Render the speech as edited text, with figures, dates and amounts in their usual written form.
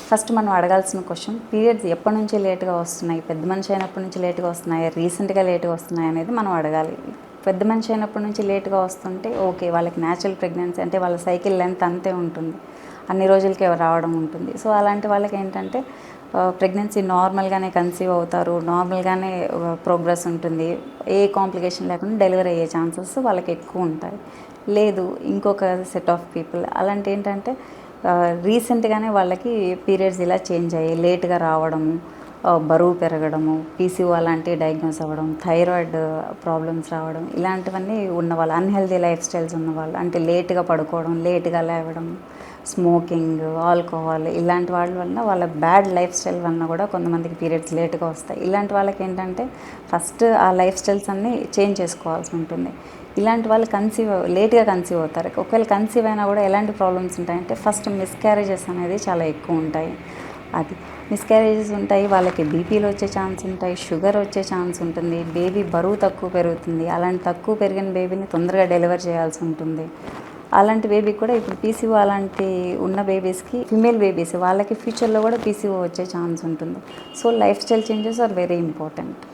First మనం అడగాల్సిన question, periods ఎప్పటి నుంచి లేట్గా వస్తున్నాయి, పెద్ద మనిషి అయినప్పటి నుంచి లేట్గా వస్తున్నాయి, రీసెంట్గా లేట్గా వస్తున్నాయి అనేది మనం అడగాలి. పెద్ద మనిషి అయినప్పటి నుంచి లేట్గా వస్తుంటే ఓకే, వాళ్ళకి న్యాచురల్ ప్రెగ్నెన్సీ అంటే వాళ్ళ సైకిల్ లెంత్ అంతే ఉంటుంది, అన్ని రోజులకే రావడం ఉంటుంది. సో అలాంటి వాళ్ళకి ఏంటంటే ప్రెగ్నెన్సీ నార్మల్గానే కన్సీవ్ అవుతారు, నార్మల్గానే ప్రోగ్రెస్ ఉంటుంది, ఏ కాంప్లికేషన్ లేకుండా డెలివరీ అయ్యే ఛాన్సెస్ వాళ్ళకి ఎక్కువ ఉంటాయి. లేదు ఇంకొక సెట్ ఆఫ్ పీపుల్ అలాంటి ఏంటంటే రీసెంట్గానే వాళ్ళకి పీరియడ్స్ ఇలా చేంజ్ అయ్యాయి, లేట్గా రావడము, బరువు పెరగడము, పీసీఓ అలాంటివి డయాగ్నోస్ అవ్వడం, థైరాయిడ్ ప్రాబ్లమ్స్ రావడం, ఇలాంటివన్నీ ఉన్నవాళ్ళు, అన్హెల్దీ లైఫ్ స్టైల్స్ ఉన్నవాళ్ళు, అంటే లేట్గా పడుకోవడం, లేట్గా లేవడం, స్మోకింగ్, ఆల్కహాల్, ఇలాంటి వాళ్ళ వలన వాళ్ళ బ్యాడ్ లైఫ్ స్టైల్ వలన కూడా కొంతమందికి పీరియడ్స్ లేట్గా వస్తాయి. ఇలాంటి వాళ్ళకి ఏంటంటే ఫస్ట్ ఆ లైఫ్ స్టైల్స్ అన్నీ చేంజ్ చేసుకోవాల్సి ఉంటుంది. ఇలాంటి వాళ్ళు లేట్గా కన్సీవ్ అవుతారు. ఒకవేళ కన్సీవ్ అయినా కూడా ఎలాంటి ప్రాబ్లమ్స్ ఉంటాయంటే ఫస్ట్ మిస్క్యారేజెస్ అనేది చాలా ఎక్కువ ఉంటాయి. అది మిస్క్యారేజెస్ ఉంటాయి, వాళ్ళకి బీపీలు వచ్చే ఛాన్స్ ఉంటాయి, షుగర్ వచ్చే ఛాన్స్ ఉంటుంది, బేబీ బరువు తక్కువ పెరుగుతుంది. అలాంటి తక్కువ పెరిగిన బేబీని తొందరగా డెలివర్ చేయాల్సి ఉంటుంది. అలాంటి బేబీకి కూడా ఇప్పుడు పీసీఓ అలాంటి ఉన్న బేబీస్కి, ఫిమేల్ బేబీస్ వాళ్ళకి ఫ్యూచర్లో కూడా పీసీఓ వచ్చే ఛాన్స్ ఉంటుంది. So lifestyle changes are very important.